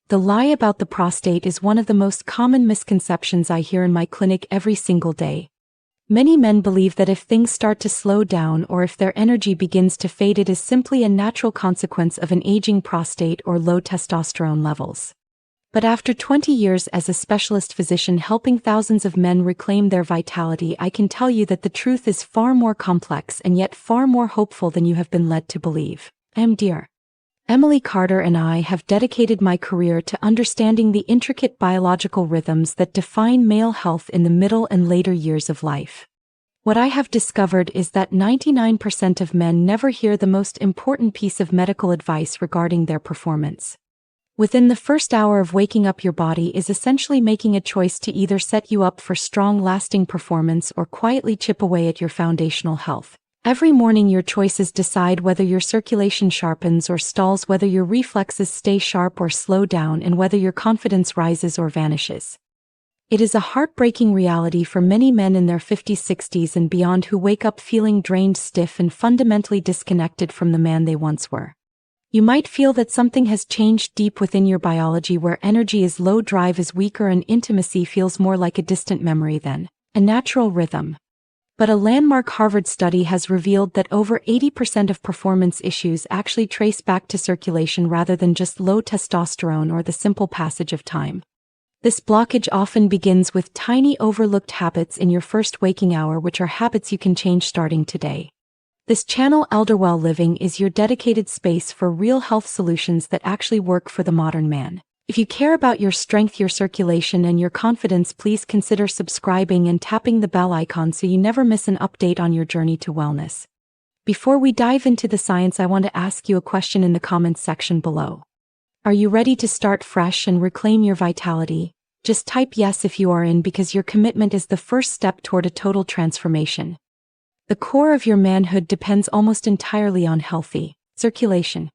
The lie about the prostate is one of the most common misconceptions I hear in my clinic every single day. Many men believe that if things start to slow down or if their energy begins to fade, it is simply a natural consequence of an aging prostate or low testosterone levels. But after 20 years as a specialist physician helping thousands of men reclaim their vitality, I can tell you that the truth is far more complex and yet far more hopeful than you have been led to believe. Dear Emily Carter and I have dedicated my career to understanding the intricate biological rhythms that define male health in the middle and later years of life. What I have discovered is that 99% of men never hear the most important piece of medical advice regarding their performance. Within the first hour of waking up, your body is essentially making a choice to either set you up for strong, lasting performance or quietly chip away at your foundational health. Every morning your choices decide whether your circulation sharpens or stalls, whether your reflexes stay sharp or slow down, and whether your confidence rises or vanishes. It is a heartbreaking reality for many men in their 50s, 60s, and beyond who wake up feeling drained, stiff, and fundamentally disconnected from the man they once were. You might feel that something has changed deep within your biology, where energy is low, drive is weaker, and intimacy feels more like a distant memory than a natural rhythm. But a landmark Harvard study has revealed that over 80% of performance issues actually trace back to circulation rather than just low testosterone or the simple passage of time. This blockage often begins with tiny overlooked habits in your first waking hour, which are habits you can change starting today. This channel, ElderWell Living, is your dedicated space for real health solutions that actually work for the modern man. If you care about your strength, your circulation, and your confidence, please consider subscribing and tapping the bell icon so you never miss an update on your journey to wellness. Before we dive into the science, I want to ask you a question in the comments section below. Are you ready to start fresh and reclaim your vitality? Just type yes if you are in, because your commitment is the first step toward a total transformation. The core of your manhood depends almost entirely on healthy circulation.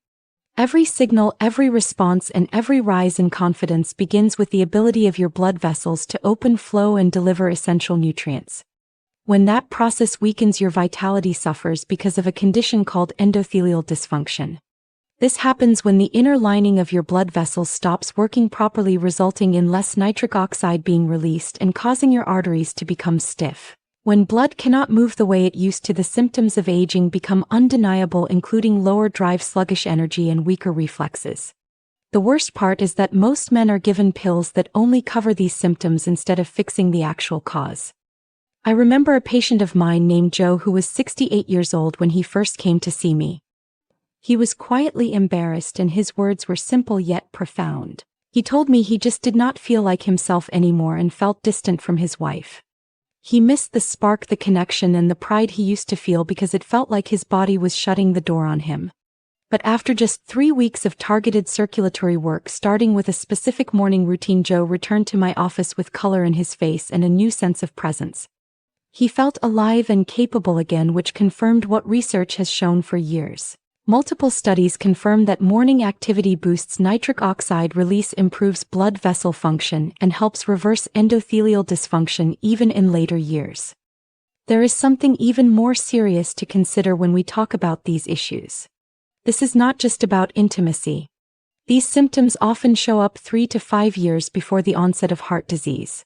Every signal, every response, and every rise in confidence begins with the ability of your blood vessels to open, flow, and deliver essential nutrients. When that process weakens, your vitality suffers because of a condition called endothelial dysfunction. This happens when the inner lining of your blood vessels stops working properly, resulting in less nitric oxide being released and causing your arteries to become stiff. When blood cannot move the way it used to, the symptoms of aging become undeniable, including lower drive, sluggish energy, and weaker reflexes. The worst part is that most men are given pills that only cover these symptoms instead of fixing the actual cause. I remember a patient of mine named Joe who was 68 years old when he first came to see me. He was quietly embarrassed, and his words were simple yet profound. He told me he just did not feel like himself anymore and felt distant from his wife. He missed the spark, the connection, and the pride he used to feel because it felt like his body was shutting the door on him. But after just 3 weeks of targeted circulatory work, starting with a specific morning routine, Joe returned to my office with color in his face and a new sense of presence. He felt alive and capable again, which confirmed what research has shown for years. Multiple studies confirm that morning activity boosts nitric oxide release, improves blood vessel function, and helps reverse endothelial dysfunction even in later years. There is something even more serious to consider when we talk about these issues. This is not just about intimacy. These symptoms often show up 3 to 5 years before the onset of heart disease.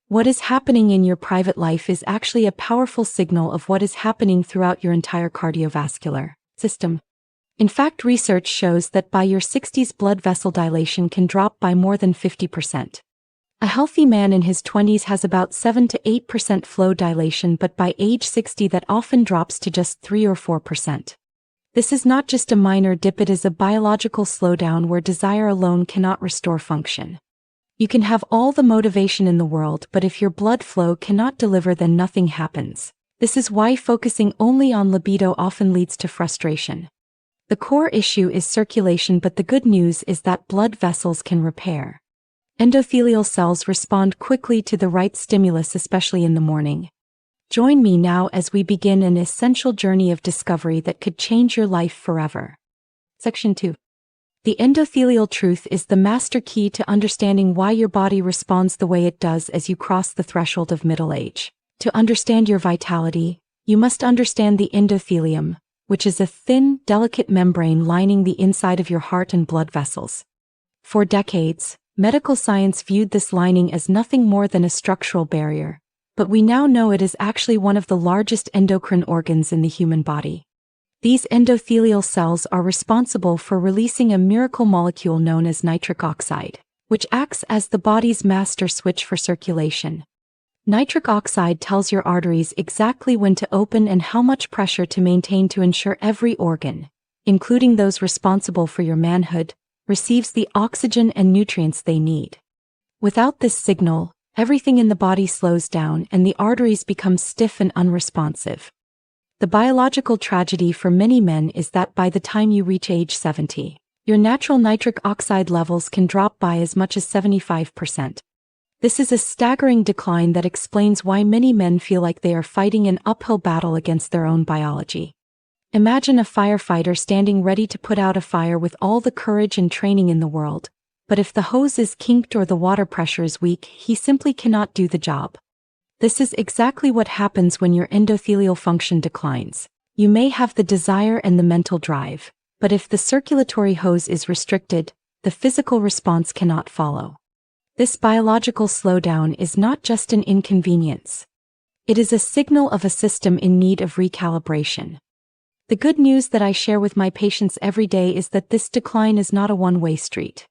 What is happening in your private life is actually a powerful signal of what is happening throughout your entire cardiovascular system. In fact, research shows that by your 60s, blood vessel dilation can drop by more than 50%. A healthy man in his 20s has about 7 to 8% flow dilation, but by age 60 that often drops to just 3 or 4%. This is not just a minor dip, it is a biological slowdown where desire alone cannot restore function. You can have all the motivation in the world, but if your blood flow cannot deliver, then nothing happens. This is why focusing only on libido often leads to frustration. The core issue is circulation, but the good news is that blood vessels can repair. Endothelial cells respond quickly to the right stimulus, especially in the morning. Join me now as we begin an essential journey of discovery that could change your life forever. Section 2. The endothelial truth is the master key to understanding why your body responds the way it does as you cross the threshold of middle age. To understand your vitality, you must understand the endothelium, which is a thin, delicate membrane lining the inside of your heart and blood vessels. For decades, medical science viewed this lining as nothing more than a structural barrier, but we now know it is actually one of the largest endocrine organs in the human body. These endothelial cells are responsible for releasing a miracle molecule known as nitric oxide, which acts as the body's master switch for circulation. Nitric oxide tells your arteries exactly when to open and how much pressure to maintain to ensure every organ, including those responsible for your manhood, receives the oxygen and nutrients they need. Without this signal, everything in the body slows down and the arteries become stiff and unresponsive. The biological tragedy for many men is that by the time you reach age 70, your natural nitric oxide levels can drop by as much as 75%. This is a staggering decline that explains why many men feel like they are fighting an uphill battle against their own biology. Imagine a firefighter standing ready to put out a fire with all the courage and training in the world, but if the hose is kinked or the water pressure is weak, he simply cannot do the job. This is exactly what happens when your endothelial function declines. You may have the desire and the mental drive, but if the circulatory hose is restricted, the physical response cannot follow. This biological slowdown is not just an inconvenience. It is a signal of a system in need of recalibration. The good news that I share with my patients every day is that this decline is not a one-way street.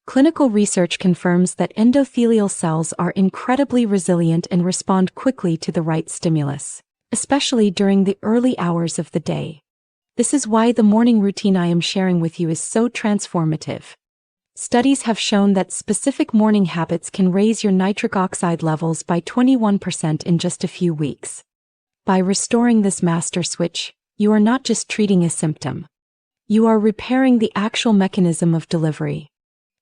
Clinical research confirms that endothelial cells are incredibly resilient and respond quickly to the right stimulus, especially during the early hours of the day. This is why the morning routine I am sharing with you is so transformative. Studies have shown that specific morning habits can raise your nitric oxide levels by 21% in just a few weeks. By restoring this master switch, you are not just treating a symptom. You are repairing the actual mechanism of delivery.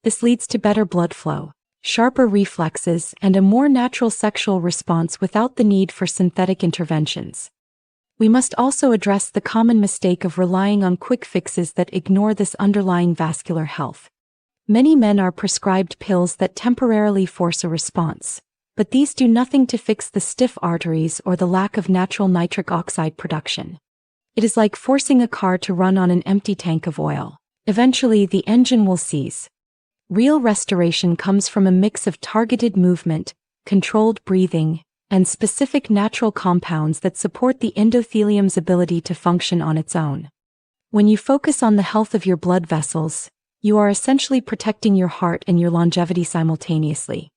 This leads to better blood flow, sharper reflexes, and a more natural sexual response without the need for synthetic interventions. We must also address the common mistake of relying on quick fixes that ignore this underlying vascular health. Many men are prescribed pills that temporarily force a response, but these do nothing to fix the stiff arteries or the lack of natural nitric oxide production. It is like forcing a car to run on an empty tank of oil. Eventually, the engine will seize. Real restoration comes from a mix of targeted movement, controlled breathing, and specific natural compounds that support the endothelium's ability to function on its own. When you focus on the health of your blood vessels, you are essentially protecting your heart and your longevity simultaneously.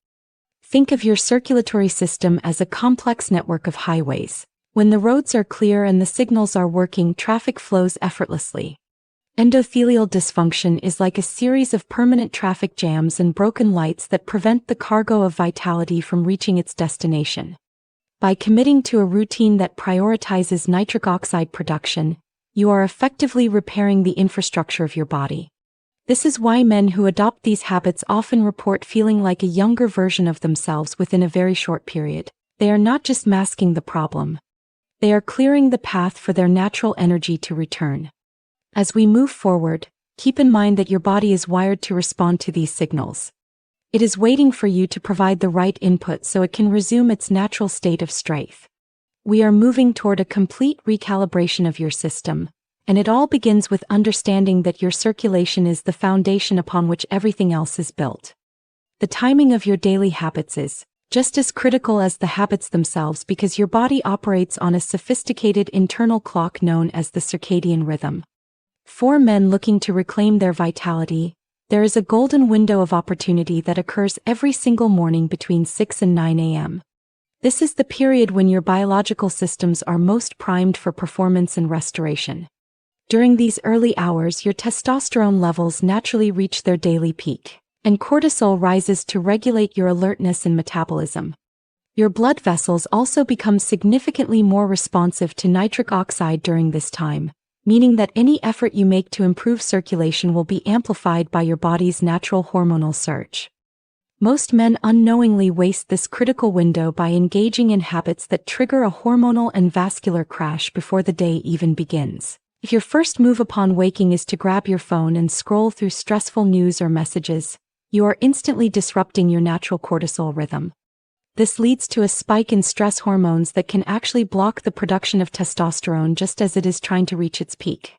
Think of your circulatory system as a complex network of highways. When the roads are clear and the signals are working, traffic flows effortlessly. Endothelial dysfunction is like a series of permanent traffic jams and broken lights that prevent the cargo of vitality from reaching its destination. By committing to a routine that prioritizes nitric oxide production, you are effectively repairing the infrastructure of your body. This is why men who adopt these habits often report feeling like a younger version of themselves within a very short period. They are not just masking the problem. They are clearing the path for their natural energy to return. As we move forward, keep in mind that your body is wired to respond to these signals. It is waiting for you to provide the right input so it can resume its natural state of strength. We are moving toward a complete recalibration of your system, and it all begins with understanding that your circulation is the foundation upon which everything else is built. The timing of your daily habits is just as critical as the habits themselves because your body operates on a sophisticated internal clock known as the circadian rhythm. For men looking to reclaim their vitality, there is a golden window of opportunity that occurs every single morning between 6 and 9 a.m. This is the period when your biological systems are most primed for performance and restoration. During these early hours, your testosterone levels naturally reach their daily peak, and cortisol rises to regulate your alertness and metabolism. Your blood vessels also become significantly more responsive to nitric oxide during this time, meaning that any effort you make to improve circulation will be amplified by your body's natural hormonal surge. Most men unknowingly waste this critical window by engaging in habits that trigger a hormonal and vascular crash before the day even begins. If your first move upon waking is to grab your phone and scroll through stressful news or messages, you are instantly disrupting your natural cortisol rhythm. This leads to a spike in stress hormones that can actually block the production of testosterone just as it is trying to reach its peak.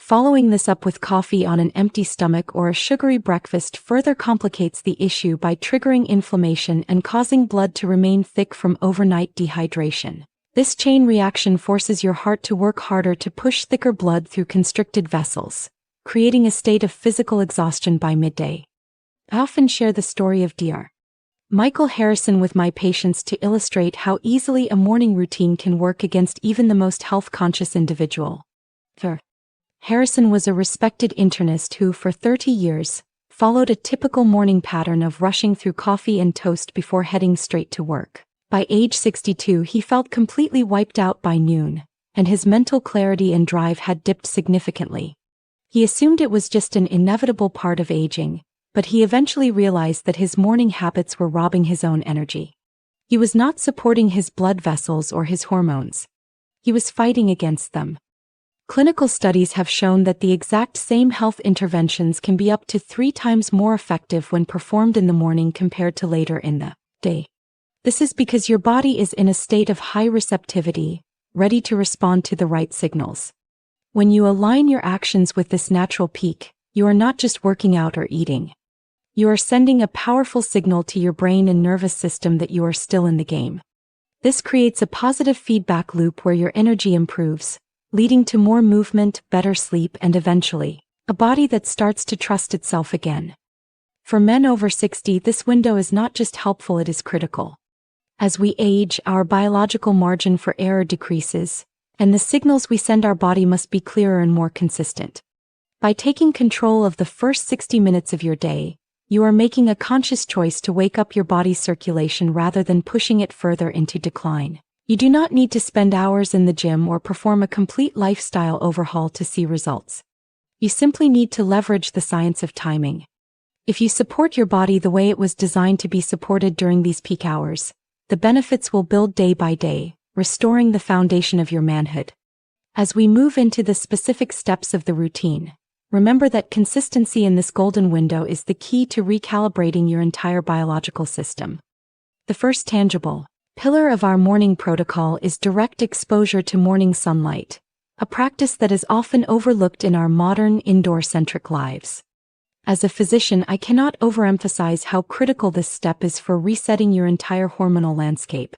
Following this up with coffee on an empty stomach or a sugary breakfast further complicates the issue by triggering inflammation and causing blood to remain thick from overnight dehydration. This chain reaction forces your heart to work harder to push thicker blood through constricted vessels, creating a state of physical exhaustion by midday. I often share the story of Dr. Michael Harrison with my patients to illustrate how easily a morning routine can work against even the most health-conscious individual. Dr. Harrison was a respected internist who, for 30 years, followed a typical morning pattern of rushing through coffee and toast before heading straight to work. By age 62, he felt completely wiped out by noon, and his mental clarity and drive had dipped significantly. He assumed it was just an inevitable part of aging, but he eventually realized that his morning habits were robbing his own energy. He was not supporting his blood vessels or his hormones. He was fighting against them. Clinical studies have shown that the exact same health interventions can be up to 3 times more effective when performed in the morning compared to later in the day. This is because your body is in a state of high receptivity, ready to respond to the right signals. When you align your actions with this natural peak, you are not just working out or eating. You are sending a powerful signal to your brain and nervous system that you are still in the game. This creates a positive feedback loop where your energy improves, leading to more movement, better sleep, and eventually, a body that starts to trust itself again. For men over 60, this window is not just helpful, it is critical. As we age, our biological margin for error decreases, and the signals we send our body must be clearer and more consistent. By taking control of the first 60 minutes of your day, you are making a conscious choice to wake up your body's circulation rather than pushing it further into decline. You do not need to spend hours in the gym or perform a complete lifestyle overhaul to see results. You simply need to leverage the science of timing. If you support your body the way it was designed to be supported during these peak hours, the benefits will build day by day, restoring the foundation of your manhood. As we move into the specific steps of the routine, remember that consistency in this golden window is the key to recalibrating your entire biological system. The first tangible pillar of our morning protocol is direct exposure to morning sunlight, a practice that is often overlooked in our modern, indoor-centric lives. As a physician, I cannot overemphasize how critical this step is for resetting your entire hormonal landscape.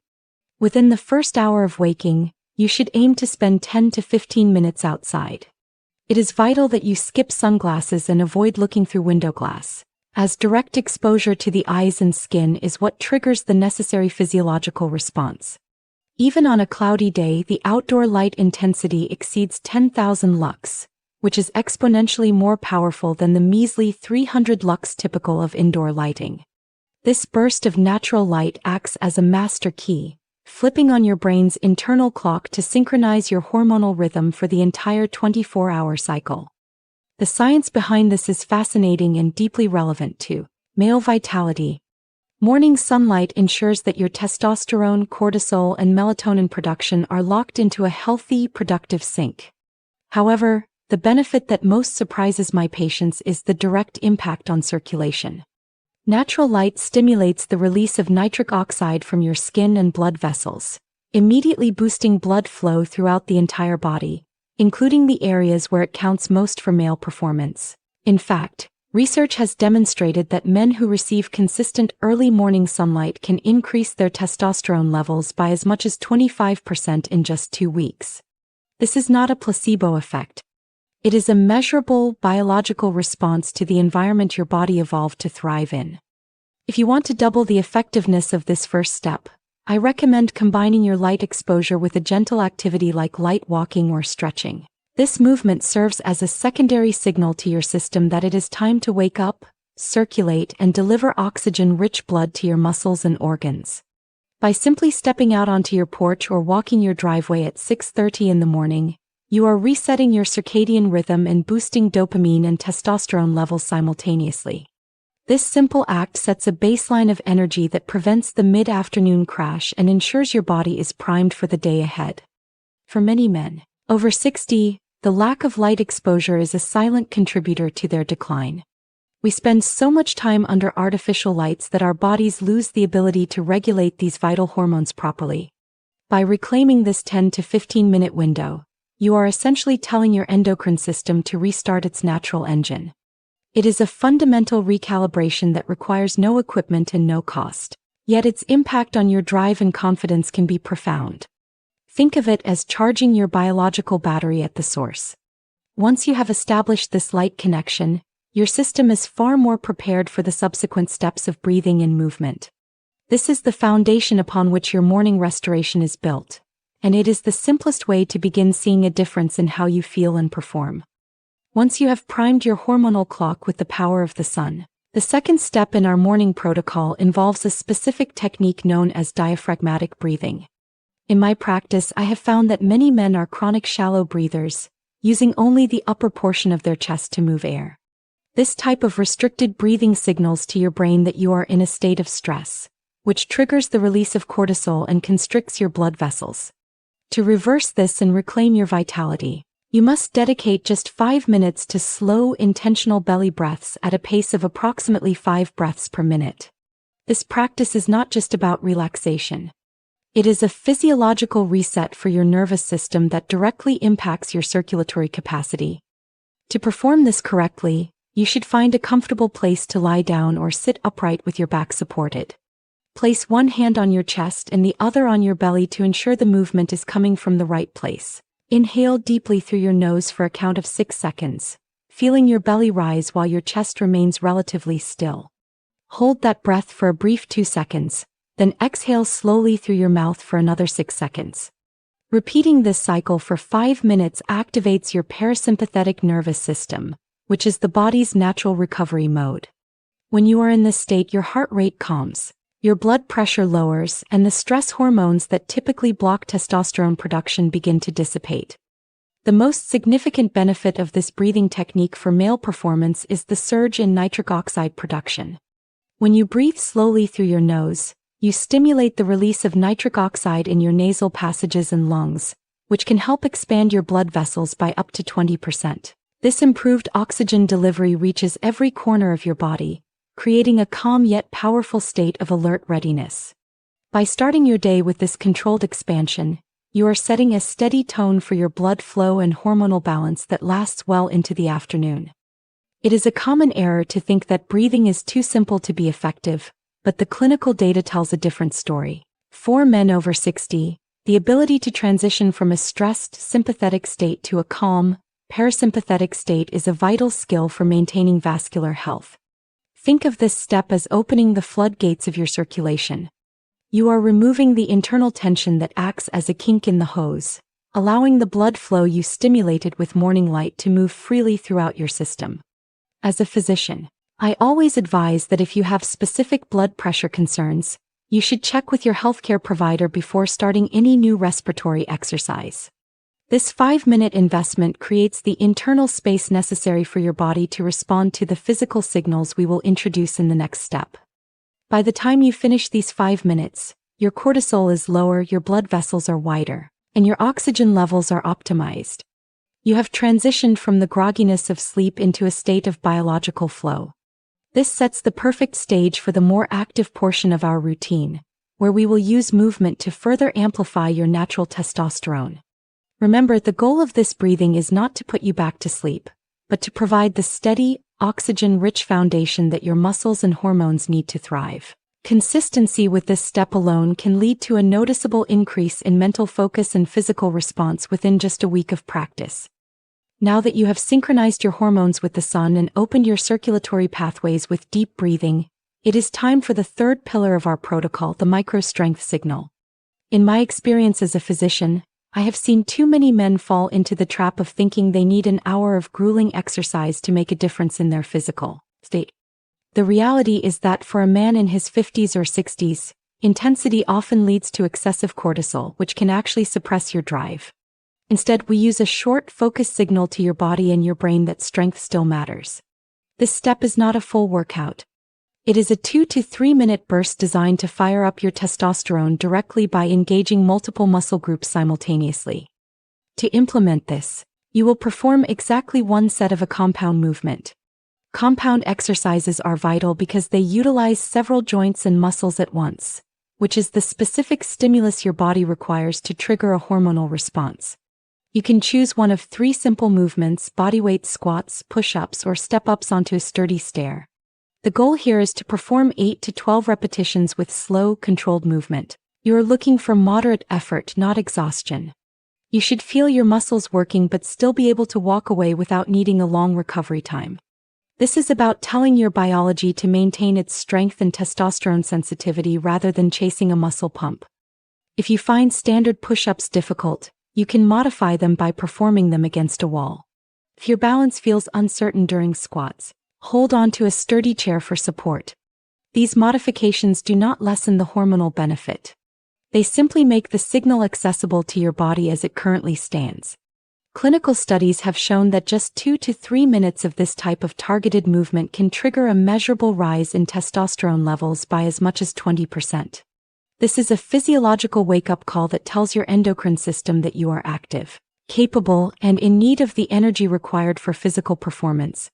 Within the first hour of waking, you should aim to spend 10 to 15 minutes outside. It is vital that you skip sunglasses and avoid looking through window glass, as direct exposure to the eyes and skin is what triggers the necessary physiological response. Even on a cloudy day, the outdoor light intensity exceeds 10,000 lux, which is exponentially more powerful than the measly 300 lux typical of indoor lighting. This burst of natural light acts as a master key, flipping on your brain's internal clock to synchronize your hormonal rhythm for the entire 24-hour cycle. The science behind this is fascinating and deeply relevant to male vitality. Morning sunlight ensures that your testosterone, cortisol, and melatonin production are locked into a healthy, productive sync. However, the benefit that most surprises my patients is the direct impact on circulation. Natural light stimulates the release of nitric oxide from your skin and blood vessels, immediately boosting blood flow throughout the entire body, including the areas where it counts most for male performance. In fact, research has demonstrated that men who receive consistent early morning sunlight can increase their testosterone levels by as much as 25% in just 2 weeks. This is not a placebo effect. It is a measurable biological response to the environment your body evolved to thrive in. If you want to double the effectiveness of this first step, I recommend combining your light exposure with a gentle activity like light walking or stretching. This movement serves as a secondary signal to your system that it is time to wake up, circulate, and deliver oxygen-rich blood to your muscles and organs. By simply stepping out onto your porch or walking your driveway at 6:30 in the morning, you are resetting your circadian rhythm and boosting dopamine and testosterone levels simultaneously. This simple act sets a baseline of energy that prevents the mid-afternoon crash and ensures your body is primed for the day ahead. For many men over 60, the lack of light exposure is a silent contributor to their decline. We spend so much time under artificial lights that our bodies lose the ability to regulate these vital hormones properly. By reclaiming this 10 to 15 minute window, You are essentially telling your endocrine system to restart its natural engine. It is a fundamental recalibration that requires no equipment and no cost. Yet its impact on your drive and confidence can be profound. Think of it as charging your biological battery at the source. Once you have established this light connection, your system is far more prepared for the subsequent steps of breathing and movement. This is the foundation upon which your morning restoration is built, and it is the simplest way to begin seeing a difference in how you feel and perform. Once you have primed your hormonal clock with the power of the sun, the second step in our morning protocol involves a specific technique known as diaphragmatic breathing. In my practice, I have found that many men are chronic shallow breathers, using only the upper portion of their chest to move air. This type of restricted breathing signals to your brain that you are in a state of stress, which triggers the release of cortisol and constricts your blood vessels. To reverse this and reclaim your vitality, you must dedicate just 5 minutes to slow, intentional belly breaths at a pace of approximately 5 breaths per minute. This practice is not just about relaxation. It is a physiological reset for your nervous system that directly impacts your circulatory capacity. To perform this correctly, you should find a comfortable place to lie down or sit upright with your back supported. Place one hand on your chest and the other on your belly to ensure the movement is coming from the right place. Inhale deeply through your nose for a count of 6 seconds, feeling your belly rise while your chest remains relatively still. Hold that breath for a brief 2 seconds, then exhale slowly through your mouth for another 6 seconds. Repeating this cycle for 5 minutes activates your parasympathetic nervous system, which is the body's natural recovery mode. When you are in this state, your heart rate calms, your blood pressure lowers, and the stress hormones that typically block testosterone production begin to dissipate. The most significant benefit of this breathing technique for male performance is the surge in nitric oxide production. When you breathe slowly through your nose, you stimulate the release of nitric oxide in your nasal passages and lungs, which can help expand your blood vessels by up to 20%. This improved oxygen delivery reaches every corner of your body, creating a calm yet powerful state of alert readiness. By starting your day with this controlled expansion, you are setting a steady tone for your blood flow and hormonal balance that lasts well into the afternoon. It is a common error to think that breathing is too simple to be effective, but the clinical data tells a different story. For men over 60, the ability to transition from a stressed, sympathetic state to a calm, parasympathetic state is a vital skill for maintaining vascular health. Think of this step as opening the floodgates of your circulation. You are removing the internal tension that acts as a kink in the hose, allowing the blood flow you stimulated with morning light to move freely throughout your system. As a physician, I always advise that if you have specific blood pressure concerns, you should check with your healthcare provider before starting any new respiratory exercise. This 5-minute investment creates the internal space necessary for your body to respond to the physical signals we will introduce in the next step. By the time you finish these 5 minutes, your cortisol is lower, your blood vessels are wider, and your oxygen levels are optimized. You have transitioned from the grogginess of sleep into a state of biological flow. This sets the perfect stage for the more active portion of our routine, where we will use movement to further amplify your natural testosterone. Remember, the goal of this breathing is not to put you back to sleep, but to provide the steady, oxygen-rich foundation that your muscles and hormones need to thrive. Consistency with this step alone can lead to a noticeable increase in mental focus and physical response within just a week of practice. Now that you have synchronized your hormones with the sun and opened your circulatory pathways with deep breathing, it is time for the third pillar of our protocol, the micro-strength signal. In my experience as a physician, I have seen too many men fall into the trap of thinking they need an hour of grueling exercise to make a difference in their physical state. The reality is that for a man in his 50s or 60s, intensity often leads to excessive cortisol, which can actually suppress your drive. Instead, we use a short, focused signal to your body and your brain that strength still matters. This step is not a full workout. It is a 2 to 3 minute burst designed to fire up your testosterone directly by engaging multiple muscle groups simultaneously. To implement this, you will perform exactly one set of a compound movement. Compound exercises are vital because they utilize several joints and muscles at once, which is the specific stimulus your body requires to trigger a hormonal response. You can choose one of 3 simple movements: bodyweight squats, push-ups, or step-ups onto a sturdy stair. The goal here is to perform 8 to 12 repetitions with slow, controlled movement. You are looking for moderate effort, not exhaustion. You should feel your muscles working but still be able to walk away without needing a long recovery time. This is about telling your biology to maintain its strength and testosterone sensitivity rather than chasing a muscle pump. If you find standard push-ups difficult, you can modify them by performing them against a wall. If your balance feels uncertain during squats, hold on to a sturdy chair for support. These modifications do not lessen the hormonal benefit. They simply make the signal accessible to your body as it currently stands. Clinical studies have shown that just 2 to 3 minutes of this type of targeted movement can trigger a measurable rise in testosterone levels by as much as 20%. This is a physiological wake-up call that tells your endocrine system that you are active, capable, and in need of the energy required for physical performance.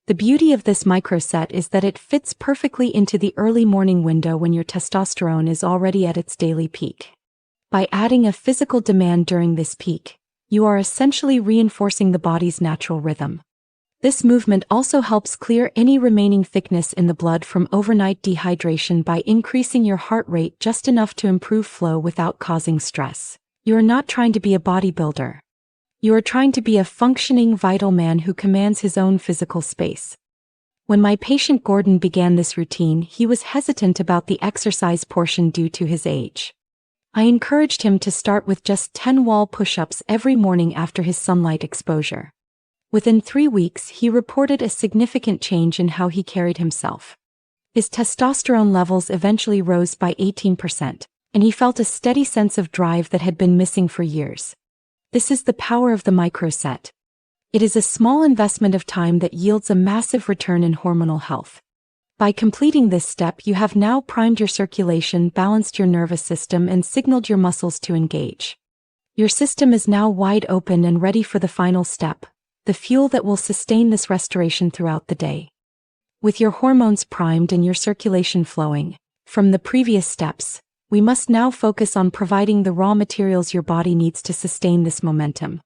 The beauty of this microset is that it fits perfectly into the early morning window when your testosterone is already at its daily peak. By adding a physical demand during this peak, you are essentially reinforcing the body's natural rhythm. This movement also helps clear any remaining thickness in the blood from overnight dehydration by increasing your heart rate just enough to improve flow without causing stress. You are not trying to be a bodybuilder. You are trying to be a functioning, vital man who commands his own physical space. When my patient Gordon began this routine, he was hesitant about the exercise portion due to his age. I encouraged him to start with just 10 wall push-ups every morning after his sunlight exposure. Within 3 weeks, he reported a significant change in how he carried himself. His testosterone levels eventually rose by 18%, and he felt a steady sense of drive that had been missing for years. This is the power of the microset. It is a small investment of time that yields a massive return in hormonal health. By completing this step, you have now primed your circulation, balanced your nervous system, and signaled your muscles to engage. Your system is now wide open and ready for the final step, the fuel that will sustain this restoration throughout the day. With your hormones primed and your circulation flowing from the previous steps, we must now focus on providing the raw materials your body needs to sustain this momentum.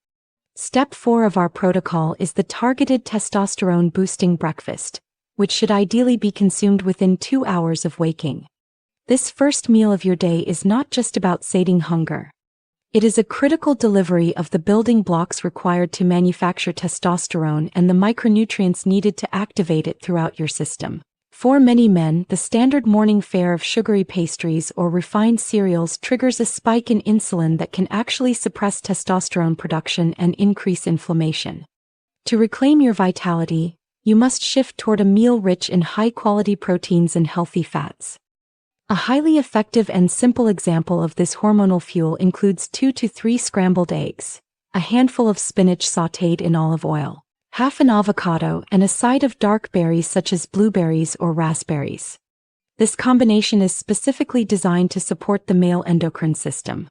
Step 4 of our protocol is the targeted testosterone-boosting breakfast, which should ideally be consumed within 2 hours of waking. This first meal of your day is not just about sating hunger. It is a critical delivery of the building blocks required to manufacture testosterone and the micronutrients needed to activate it throughout your system. For many men, the standard morning fare of sugary pastries or refined cereals triggers a spike in insulin that can actually suppress testosterone production and increase inflammation. To reclaim your vitality, you must shift toward a meal rich in high-quality proteins and healthy fats. A highly effective and simple example of this hormonal fuel includes 2 to 3 scrambled eggs, a handful of spinach sautéed in olive oil, half an avocado, and a side of dark berries such as blueberries or raspberries. This combination is specifically designed to support the male endocrine system.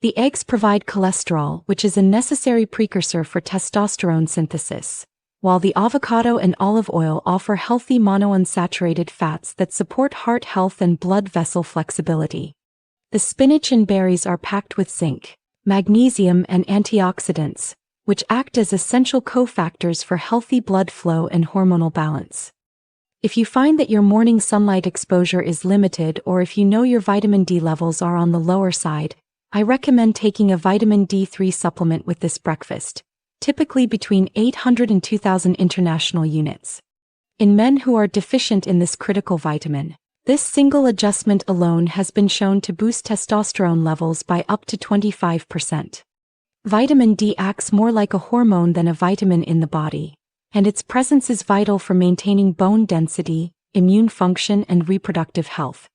The eggs provide cholesterol, which is a necessary precursor for testosterone synthesis, while the avocado and olive oil offer healthy monounsaturated fats that support heart health and blood vessel flexibility. The spinach and berries are packed with zinc, magnesium, and antioxidants, which act as essential cofactors for healthy blood flow and hormonal balance. If you find that your morning sunlight exposure is limited, or if you know your vitamin D levels are on the lower side, I recommend taking a vitamin D3 supplement with this breakfast, typically between 800 and 2,000 international units. In men who are deficient in this critical vitamin, this single adjustment alone has been shown to boost testosterone levels by up to 25%. Vitamin D acts more like a hormone than a vitamin in the body, and its presence is vital for maintaining bone density, immune function, and reproductive health.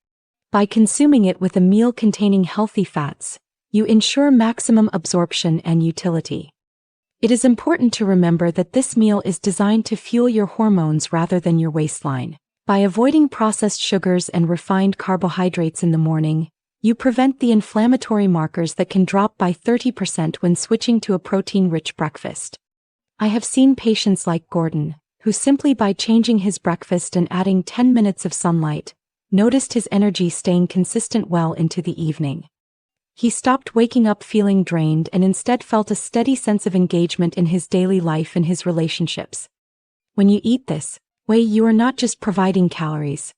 By consuming it with a meal containing healthy fats, you ensure maximum absorption and utility. It is important to remember that this meal is designed to fuel your hormones rather than your waistline. By avoiding processed sugars and refined carbohydrates in the morning, you prevent the inflammatory markers that can drop by 30% when switching to a protein-rich breakfast. I have seen patients like Gordon, who simply by changing his breakfast and adding 10 minutes of sunlight, noticed his energy staying consistent well into the evening. He stopped waking up feeling drained and instead felt a steady sense of engagement in his daily life and his relationships. When you eat this way, you are not just providing calories.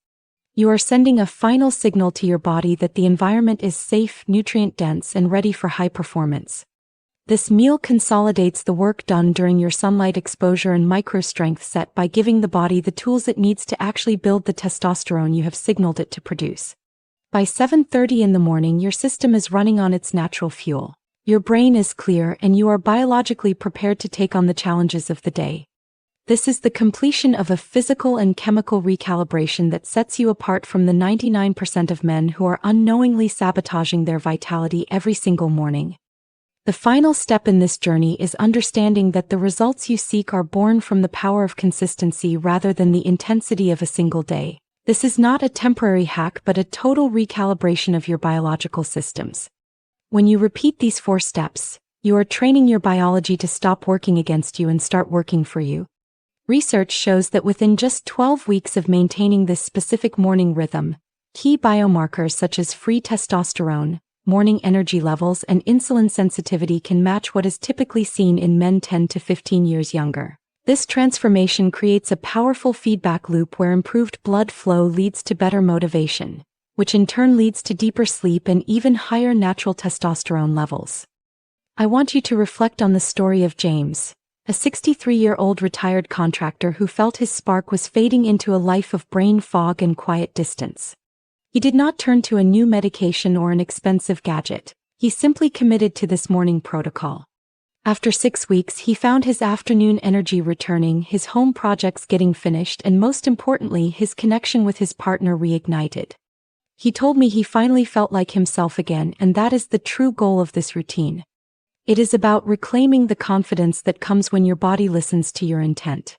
You are sending a final signal to your body that the environment is safe, nutrient-dense, and ready for high performance. This meal consolidates the work done during your sunlight exposure and micro-strength set by giving the body the tools it needs to actually build the testosterone you have signaled it to produce. By 7:30 in the morning, your system is running on its natural fuel. Your brain is clear and you are biologically prepared to take on the challenges of the day. This is the completion of a physical and chemical recalibration that sets you apart from the 99% of men who are unknowingly sabotaging their vitality every single morning. The final step in this journey is understanding that the results you seek are born from the power of consistency rather than the intensity of a single day. This is not a temporary hack but a total recalibration of your biological systems. When you repeat these 4 steps, you are training your biology to stop working against you and start working for you. Research shows that within just 12 weeks of maintaining this specific morning rhythm, key biomarkers such as free testosterone, morning energy levels, and insulin sensitivity can match what is typically seen in men 10 to 15 years younger. This transformation creates a powerful feedback loop where improved blood flow leads to better motivation, which in turn leads to deeper sleep and even higher natural testosterone levels. I want you to reflect on the story of James, a 63-year-old retired contractor who felt his spark was fading into a life of brain fog and quiet distance. He did not turn to a new medication or an expensive gadget. He simply committed to this morning protocol. After 6 weeks, he found his afternoon energy returning, his home projects getting finished, and most importantly, his connection with his partner reignited. He told me he finally felt like himself again, and that is the true goal of this routine. It is about reclaiming the confidence that comes when your body listens to your intent.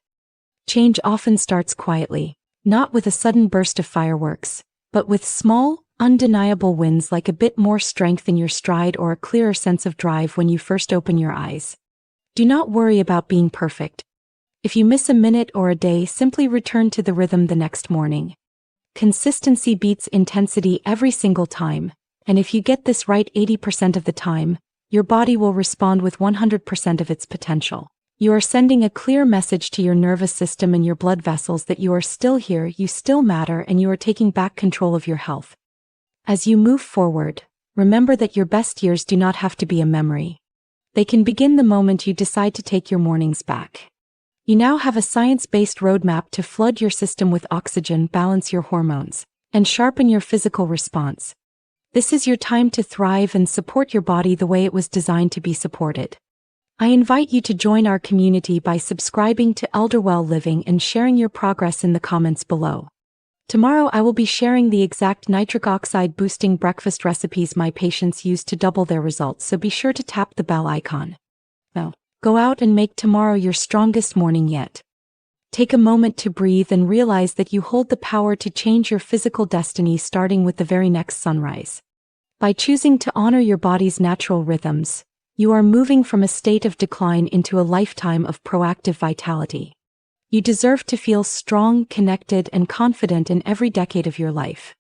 Change often starts quietly, not with a sudden burst of fireworks, but with small, undeniable wins like a bit more strength in your stride or a clearer sense of drive when you first open your eyes. Do not worry about being perfect. If you miss a minute or a day, simply return to the rhythm the next morning. Consistency beats intensity every single time, and if you get this right 80% of the time, your body will respond with 100% of its potential. You are sending a clear message to your nervous system and your blood vessels that you are still here, you still matter, and you are taking back control of your health. As you move forward, remember that your best years do not have to be a memory. They can begin the moment you decide to take your mornings back. You now have a science-based roadmap to flood your system with oxygen, balance your hormones, and sharpen your physical response. This is your time to thrive and support your body the way it was designed to be supported. I invite you to join our community by subscribing to ElderWell Living and sharing your progress in the comments below. Tomorrow I will be sharing the exact nitric oxide boosting breakfast recipes my patients use to double their results, so be sure to tap the bell icon. Now, go out and make tomorrow your strongest morning yet. Take a moment to breathe and realize that you hold the power to change your physical destiny starting with the very next sunrise. By choosing to honor your body's natural rhythms, you are moving from a state of decline into a lifetime of proactive vitality. You deserve to feel strong, connected, and confident in every decade of your life.